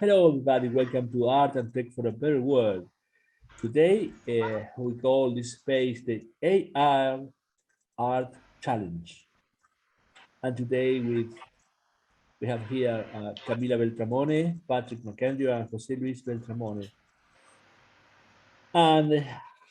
Hello, everybody. Welcome to Art and Tech for a Better World. Today, we call this space the AI Art Challenge. And today, we have here Camila Beltramone, Patrick McKendry, and Jose Luis Beltramone. And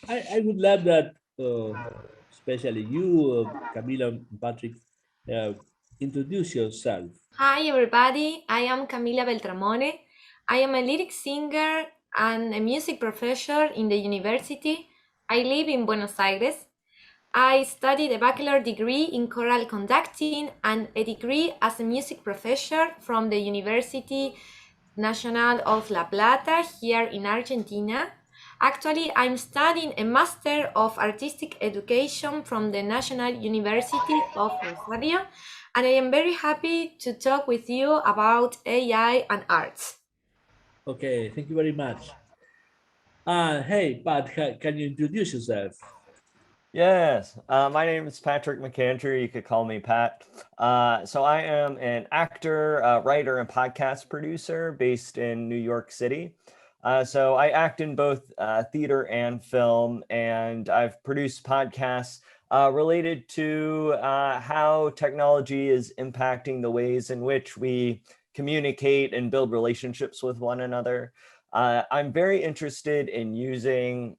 I would love that, especially you, Camila and Patrick, uh, introduce yourself. Hi everybody, I am Camila Beltramone. I am a lyric singer and a music professor in the university. I live in Buenos Aires. I studied a bachelor degree in choral conducting and a degree as a music professor from the University Nacional of La Plata here in Argentina. Actually, I'm studying a Master of Artistic Education from the National University of Rosario, and I am very happy to talk with you about AI and arts. Okay, thank you very much. Hey, Pat, can you introduce yourself? Yes, my name is Patrick McKendry. You could call me Pat. So I am an actor, writer, and podcast producer based in New York City. So I act in both theater and film, and I've produced podcasts related to how technology is impacting the ways in which we communicate and build relationships with one another. I'm very interested in using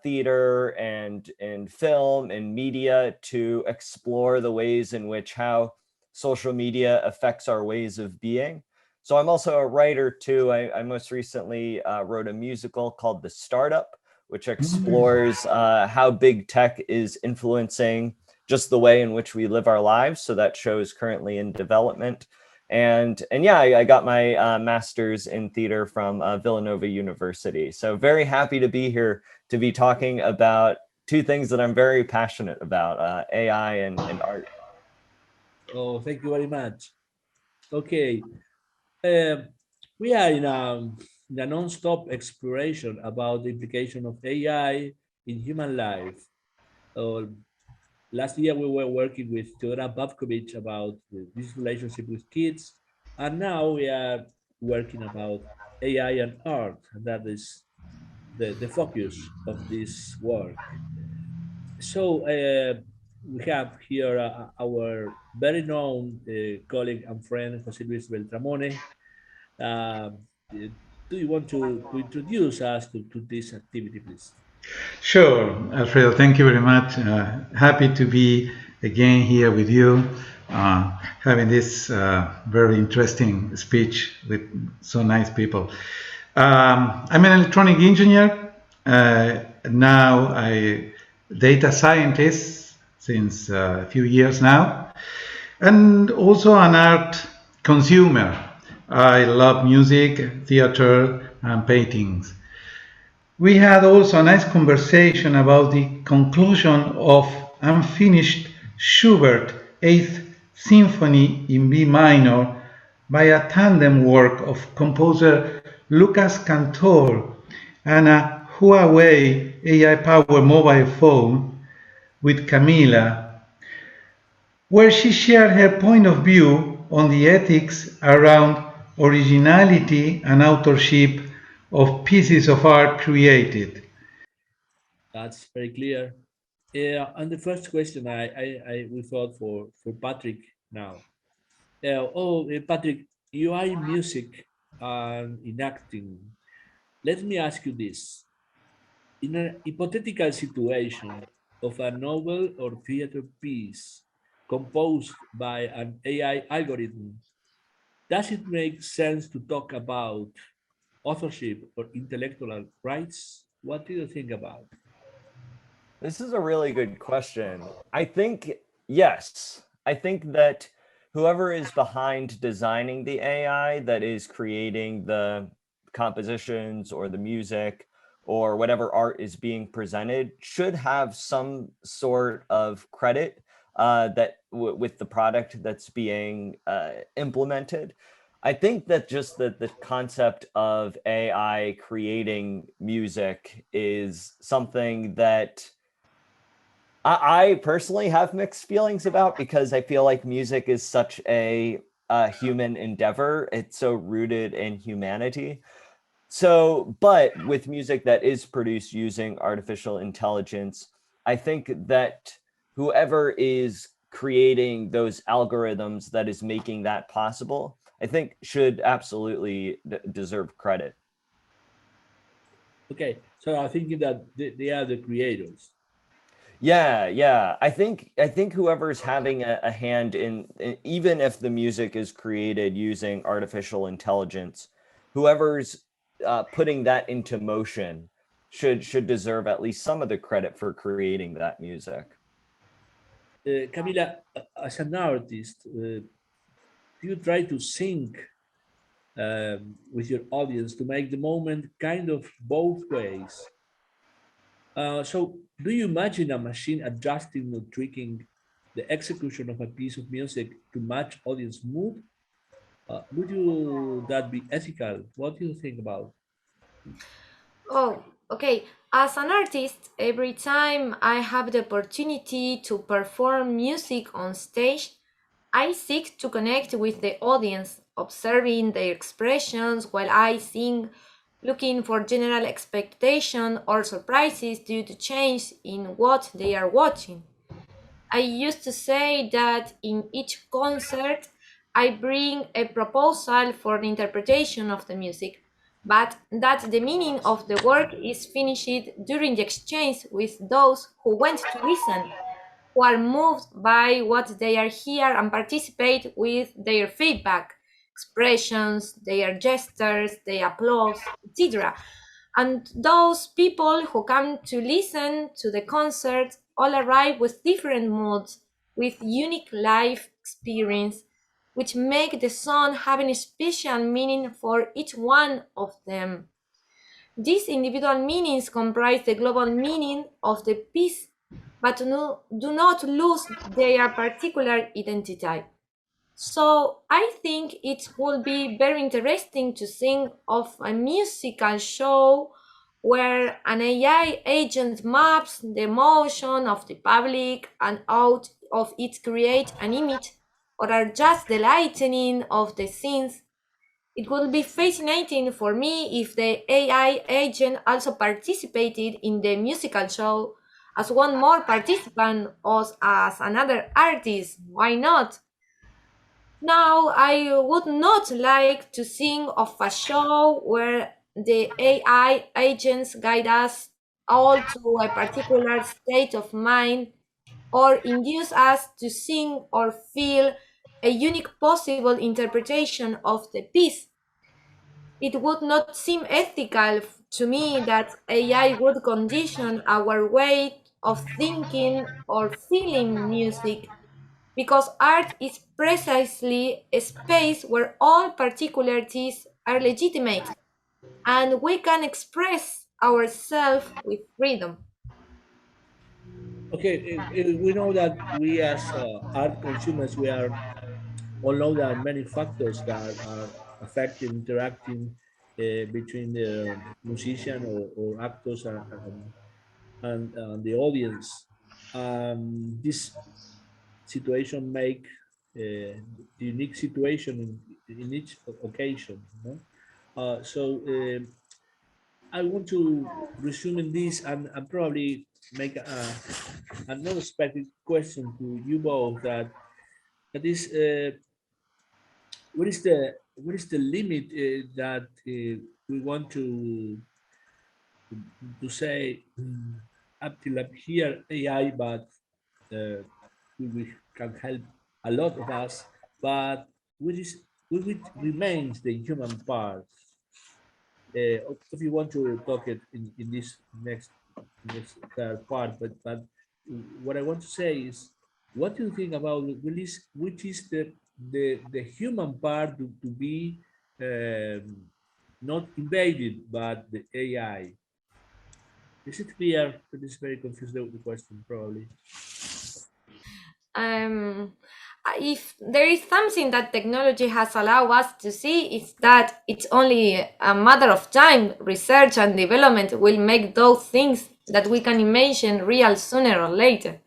theater and film and media to explore the ways in which how social media affects our ways of being. So I'm also a writer too. I most recently wrote a musical called The Startup, which explores how big tech is influencing just the way in which we live our lives. So that show is currently in development. And yeah, I got my master's in theater from Villanova University. So very happy to be here to be talking about two things that I'm very passionate about, AI and art. Oh, thank you very much. Okay, um, we are in a non-stop exploration about the implication of AI in human life. Uh, Last year, we were working with Teodora Bavkovic about this relationship with kids, and now we are working about AI and art, and that is the focus of this work. So we have here our very known colleague and friend Jose Luis Beltramone. Do you want to introduce us to this activity, please? Sure, Alfredo, thank you very much. Happy to be again here with you, having this very interesting speech with so nice people. I'm an electronic engineer. Now I data scientist since a few years now, and also an art consumer. I love music, theater, and paintings. We had also a nice conversation about the conclusion of unfinished Schubert Eighth Symphony in B minor by a tandem work of composer Lucas Cantor and a Huawei AI-powered mobile phone with Camila, where she shared her point of view on the ethics around originality and authorship of pieces of art created. That's very clear. Yeah, and the first question I we thought for Patrick now. Patrick, you are in music and in acting. Let me ask you this: in a hypothetical situation of a novel or theater piece composed by an AI algorithm, does it make sense to talk about authorship or intellectual rights? What do you think about? This is a really good question. I think, yes, I think that whoever is behind designing the AI that is creating the compositions or the music or whatever art is being presented should have some sort of credit with the product that's being implemented. I think that just the concept of AI creating music is something that I personally have mixed feelings about, because I feel like music is such a human endeavor. It's so rooted in humanity. So, but with music that is produced using artificial intelligence, I think that whoever is creating those algorithms that is making that possible, I think should absolutely deserve credit. Okay, so I'm thinking that they are the creators. Yeah. I think whoever's having a hand even if the music is created using artificial intelligence, whoever's putting that into motion should deserve at least some of the credit for creating that music. Camila, as an artist, do you try to sync with your audience to make the moment kind of both ways? So, do you imagine a machine adjusting or tweaking the execution of a piece of music to match audience mood? Would you that be ethical? What do you think about? Oh, okay. As an artist, every time I have the opportunity to perform music on stage, I seek to connect with the audience, observing their expressions while I sing, looking for general expectation or surprises due to change in what they are watching. I used to say that in each concert, I bring a proposal for the interpretation of the music, but that the meaning of the work is finished during the exchange with those who went to listen, who are moved by what they are here and participate with their feedback, expressions, their gestures, their applause, etc. And those people who come to listen to the concert all arrive with different moods, with unique life experience, which make the song having a special meaning for each one of them. These individual meanings comprise the global meaning of the piece, but do not lose their particular identity. So I think it would be very interesting to think of a musical show where an AI agent maps the emotion of the public and out of it create an image or adjust the lighting of the scenes. It would be fascinating for me if the AI agent also participated in the musical show as one more participant or as another artist. Why not? Now, I would not like to think of a show where the AI agents guide us all to a particular state of mind or induce us to sing or feel a unique possible interpretation of the piece. It would not seem ethical to me that AI would condition our way of thinking or feeling music because art is precisely a space where all particularities are legitimate and we can express ourselves with freedom. Okay, we know that we as art consumers, we are all know there are many factors that are affecting, interacting between the musician or actors and the audience. This situation make the unique situation in each occasion. No? I want to resume in this and probably make an unexpected question to you both that is what is the limit that we want to say up till up here AI, but we can help a lot of us, but which remains the human part. If you want to talk it in this next part, but what I want to say is, what do you think about which is the human part to be not invaded but the AI? Is it clear? It is very confused with the question, probably. Um, if there is something that technology has allowed us to see, is that it's only a matter of time. Research and development will make those things that we can imagine real sooner or later.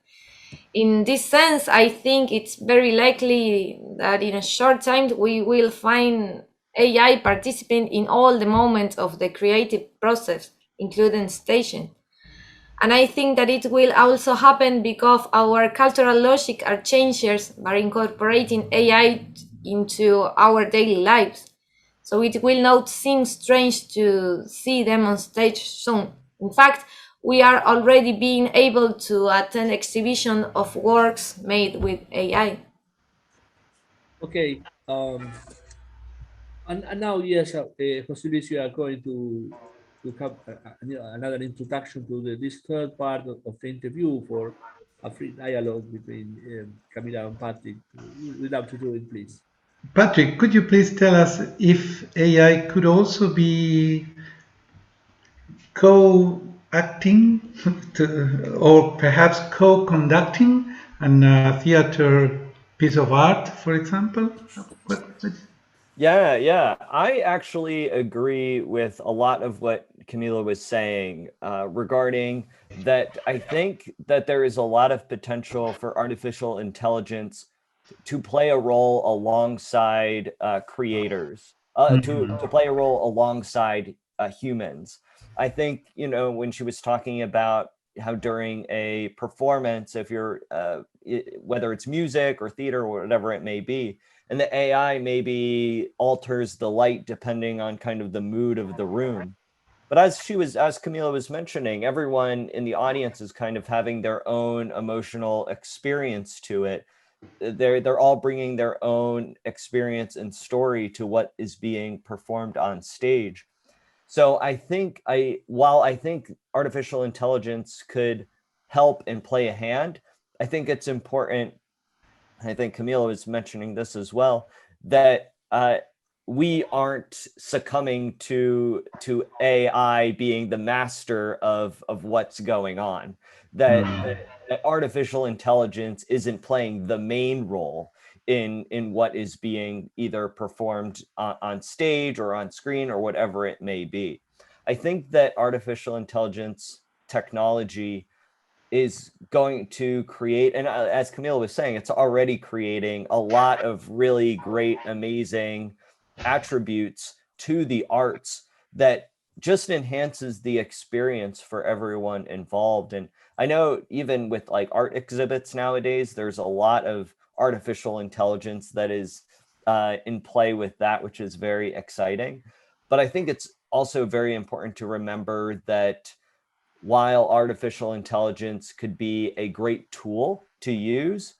in this sense, I think it's very likely that in a short time we will find AI participant in all the moments of the creative process, including station. And I think that it will also happen because our cultural logic are changes by incorporating AI into our daily lives. So it will not seem strange to see them on stage soon. In fact, we are already being able to attend exhibition of works made with AI. Okay. And now, yes, Jose Luis, you are going to have another introduction to this third part of the interview for a free dialogue between Camila and Patrick. We'd love to do it, please. Patrick, could you please tell us if AI could also be co-acting or perhaps co-conducting a theater piece of art, for example? What? Yeah. I actually agree with a lot of what Camila was saying regarding that. I think that there is a lot of potential for artificial intelligence to play a role alongside creators, to play a role alongside humans. I think, when she was talking about how during a performance, if you're, whether it's music or theater or whatever it may be, and the AI maybe alters the light depending on kind of the mood of the room. But as Camila was mentioning, everyone in the audience is kind of having their own emotional experience to it. They're all bringing their own experience and story to what is being performed on stage. So while I think artificial intelligence could help and play a hand, I think it's important. I think Camila was mentioning this as well, that we aren't succumbing to AI being the master of what's going on. That artificial intelligence isn't playing the main role in what is being either performed on stage or on screen or whatever it may be. I think that artificial intelligence technology is going to create, and as Camila was saying, it's already creating a lot of really great, amazing attributes to the arts that just enhances the experience for everyone involved. And I know even with like art exhibits nowadays, there's a lot of artificial intelligence that is in play with that, which is very exciting. But I think it's also very important to remember that while artificial intelligence could be a great tool to use,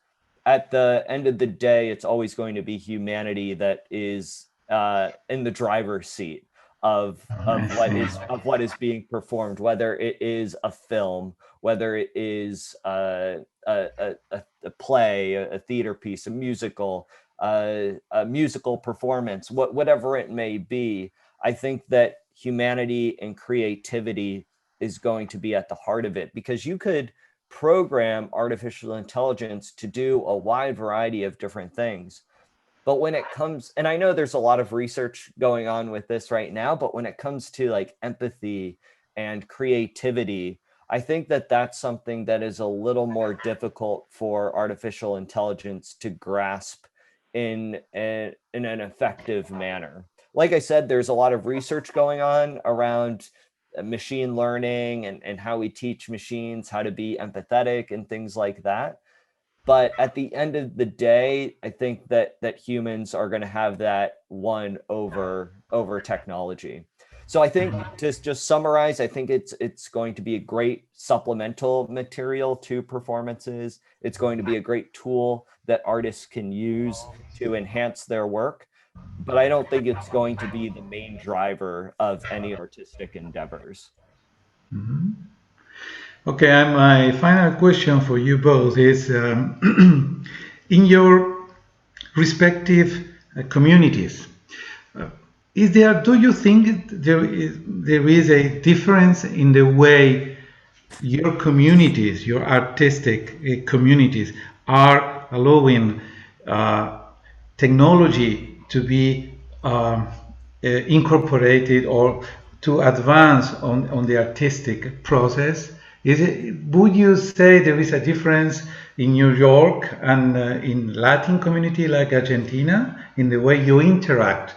at the end of the day, it's always going to be humanity that is in the driver's seat of what is being performed, whether it is a film, whether it is a play, a theater piece, a musical performance, whatever it may be. I think that humanity and creativity is going to be at the heart of it, because you could program artificial intelligence to do a wide variety of different things. But when it comes, and I know there's a lot of research going on with this right now, but when it comes to like empathy and creativity, I think that that's something that is a little more difficult for artificial intelligence to grasp in an effective manner. Like I said, there's a lot of research going on around machine learning and how we teach machines how to be empathetic and things like that. But at the end of the day, I think that humans are going to have that one over technology. So I think, to just summarize, I think it's going to be a great supplemental material to performances. It's going to be a great tool that artists can use to enhance their work. But I don't think it's going to be the main driver of any artistic endeavors. Okay, and my final question for you both is, in your respective communities, do you think there is a difference in the way your communities, your artistic communities, are allowing technology to be incorporated or to advance on the artistic process? Would you say there is a difference in New York and in Latin community like Argentina in the way you interact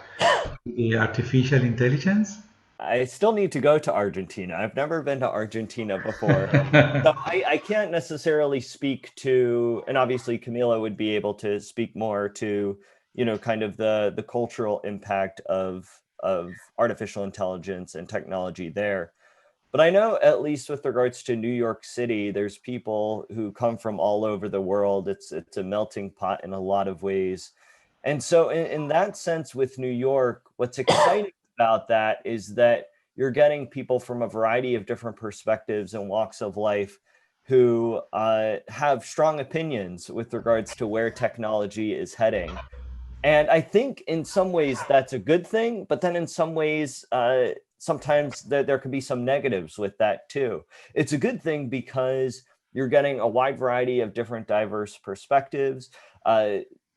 with the artificial intelligence? I still need to go to Argentina. I've never been to Argentina before. So I can't necessarily speak to, and obviously Camila would be able to speak more to, kind of the cultural impact of artificial intelligence and technology there. But I know, at least with regards to New York City, there's people who come from all over the world. It's a melting pot in a lot of ways. And so in that sense, with New York, what's exciting about that is that you're getting people from a variety of different perspectives and walks of life who have strong opinions with regards to where technology is heading. And I think in some ways that's a good thing, but then in some ways, sometimes there could be some negatives with that too. It's a good thing because you're getting a wide variety of different diverse perspectives.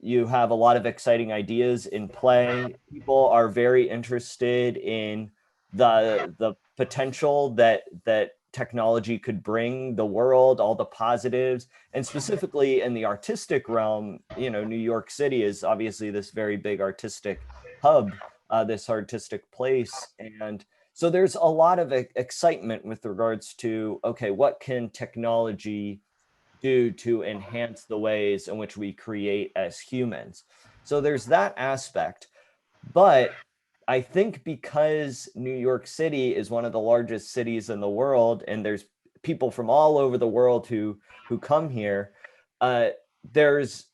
You have a lot of exciting ideas in play. People are very interested in the potential that technology could bring the world, all the positives, and specifically in the artistic realm. New York City is obviously this very big artistic hub, this artistic place. And so there's a lot of excitement with regards to, okay, what can technology do to enhance the ways in which we create as humans? So there's that aspect. But I think because New York City is one of the largest cities in the world, and there's people from all over the world who come here, there's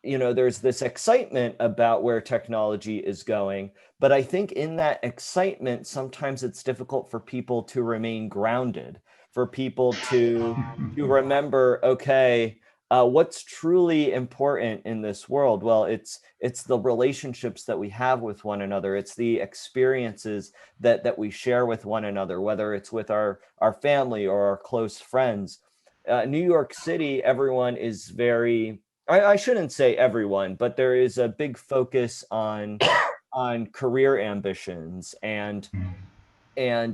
there's this excitement about where technology is going. But I think in that excitement, sometimes it's difficult for people to remain grounded, for people to remember, okay, what's truly important in this world? Well, it's the relationships that we have with one another. It's the experiences that we share with one another, whether it's with our family or our close friends. New York City, everyone is very, I shouldn't say everyone, but there is a big focus on career ambitions and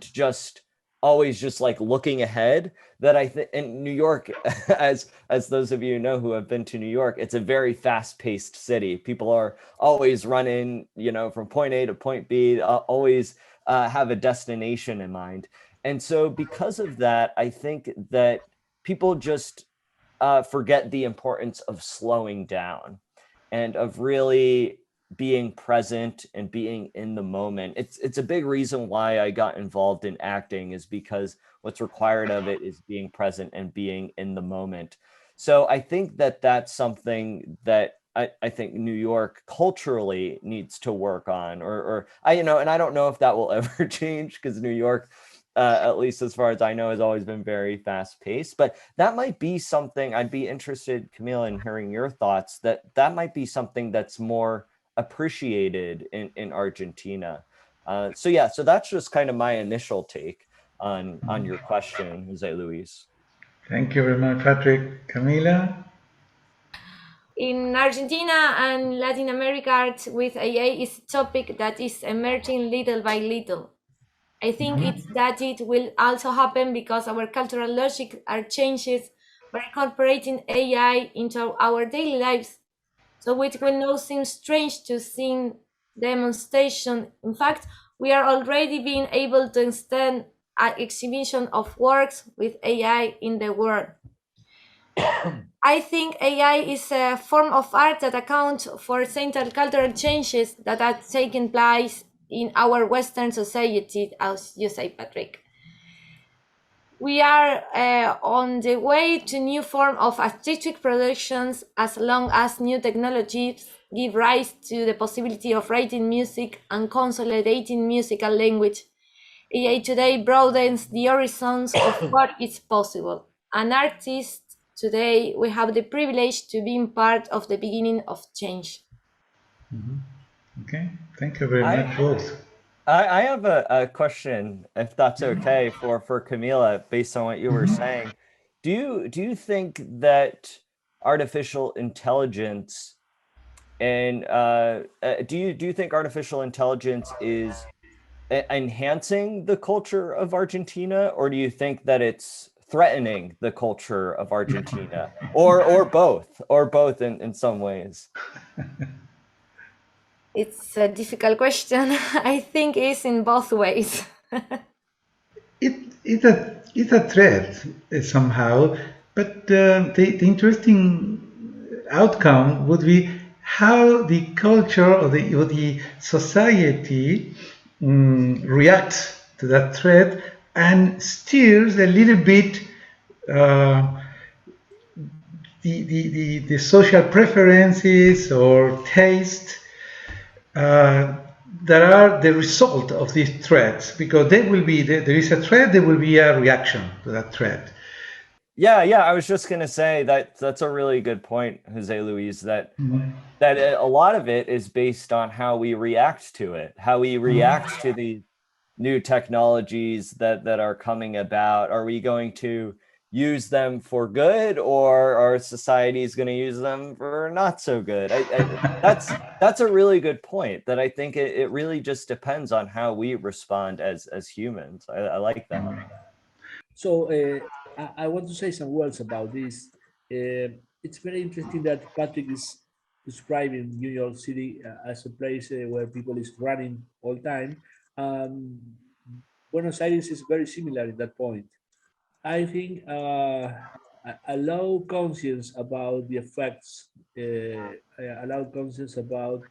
just always just like looking ahead. That I think in New York, as those of you know who have been to New York, it's a very fast-paced city. People are always running, from point A to point B, always have a destination in mind. And so because of that, I think that people just forget the importance of slowing down and of really being present and being in the moment. It's a big reason why I got involved in acting, is because what's required of it is being present and being in the moment. So I think that that's something that I think New York culturally needs to work on, or and I don't know if that will ever change, because New York, at least as far as I know, has always been very fast paced. But that might be something I'd be interested, Camila, in hearing your thoughts, that might be something that's more appreciated in Argentina. So that's just kind of my initial take on your question, Jose Luis. Thank you very much, Patrick. Camila? In Argentina and Latin America, art with AI is a topic that is emerging little by little. I think it's that it will also happen because our cultural logic are changes by incorporating AI into our daily lives. So it will not seem strange to see demonstration. In fact, we are already being able to extend an exhibition of works with AI in the world. I think AI is a form of art that accounts for central cultural changes that are taking place in our Western society, as you say, Patrick. We are on the way to new form of artistic productions, as long as new technologies give rise to the possibility of writing music and consolidating musical language. AI today broadens the horizons of what is possible. An artist today, we have the privilege to be part of the beginning of change. Okay, thank you very much, both. I have a question, if that's okay, for Camila, based on what you were saying. Do you think that artificial intelligence and do you think artificial intelligence is enhancing the culture of Argentina, or do you think that it's threatening the culture of Argentina, or both in some ways? It's a difficult question. I think it's in both ways. It's a threat somehow, but the interesting outcome would be how the culture or the society reacts to that threat and steers a little bit uh, the social preferences or taste that are the result of these threats, because there is a threat, there will be a reaction to that threat. Yeah, I was just gonna say that's a really good point, Jose Luis, that a lot of it is based on how we react to it, how we react to the new technologies that are coming about. Are we going to use them for good, or our society is going to use them for not so good? That's a really good point, that I think it really just depends on how we respond as humans. I like that. So I want to say some words about this. It's very interesting that Patrick is describing New York City as a place where people is running all time. Um, Buenos Aires is very similar in that point. I think a low conscience about the effects, a low conscience about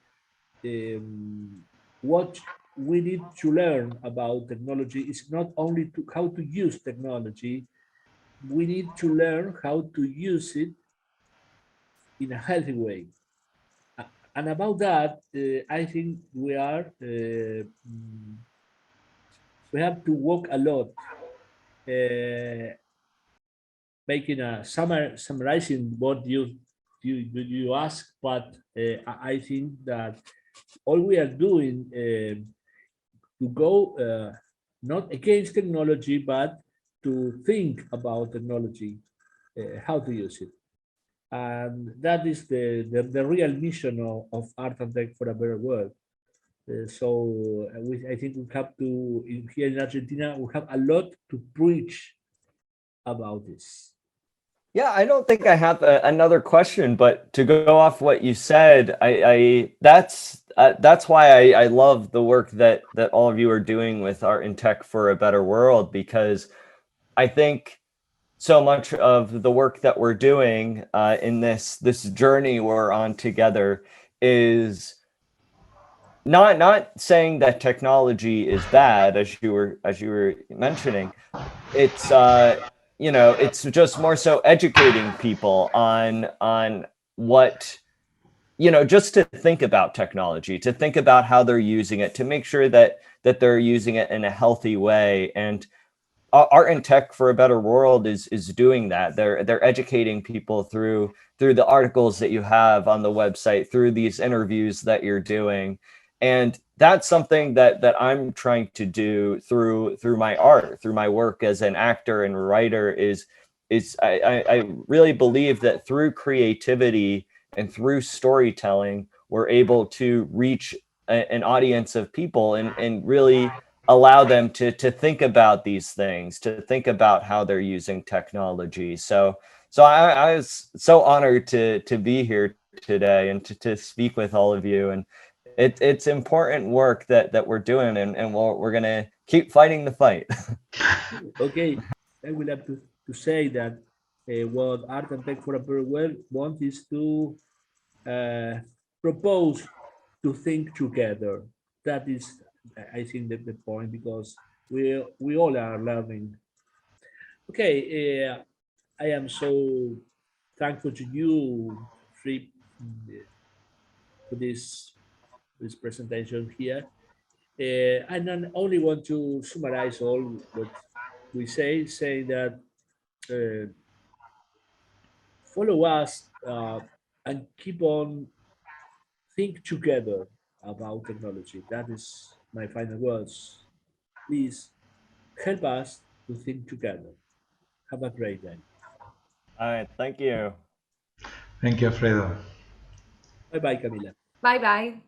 um, what we need to learn about technology is not only to how to use technology, we need to learn how to use it in a healthy way. And about that, I think we have to work a lot, uh, making a summarizing what you ask. But I think that all we are doing to go not against technology, but to think about technology, how to use it. And that is the real mission of Art and Tech for a Better World. I think we have to, here in Argentina, we have a lot to preach about this. Yeah, I don't think I have another question, but to go off what you said, that's why I love the work that all of you are doing with Art and Tech for a Better World, because I think so much of the work that we're doing in this journey we're on together is not saying that technology is bad, as you were mentioning. It's it's just more so educating people on what, just to think about technology, to think about how they're using it, to make sure that they're using it in a healthy way. And Art and Tech for a Better World is doing that. They're educating people through the articles that you have on the website, through these interviews that you're doing. And that's something that I'm trying to do through my art, through my work as an actor and writer, is I really believe that through creativity and through storytelling, we're able to reach an audience of people and really allow them to think about these things, to think about how they're using technology. So I was so honored to be here today and to speak with all of you. And it's important work that we're doing, and we're gonna keep fighting the fight. Okay, I will have to say that what Art and Tech for a Better World want is to propose to think together. That is, I think, the point, because we all are learning. Okay, I am so thankful to you, Trip, for this presentation here. I not only want to summarize all what we say that uh, follow us and keep on think together about technology. That is my final words. Please help us to think together. Have a great day. All right, thank you. Thank you, Alfredo. Bye bye, Camila. Bye bye.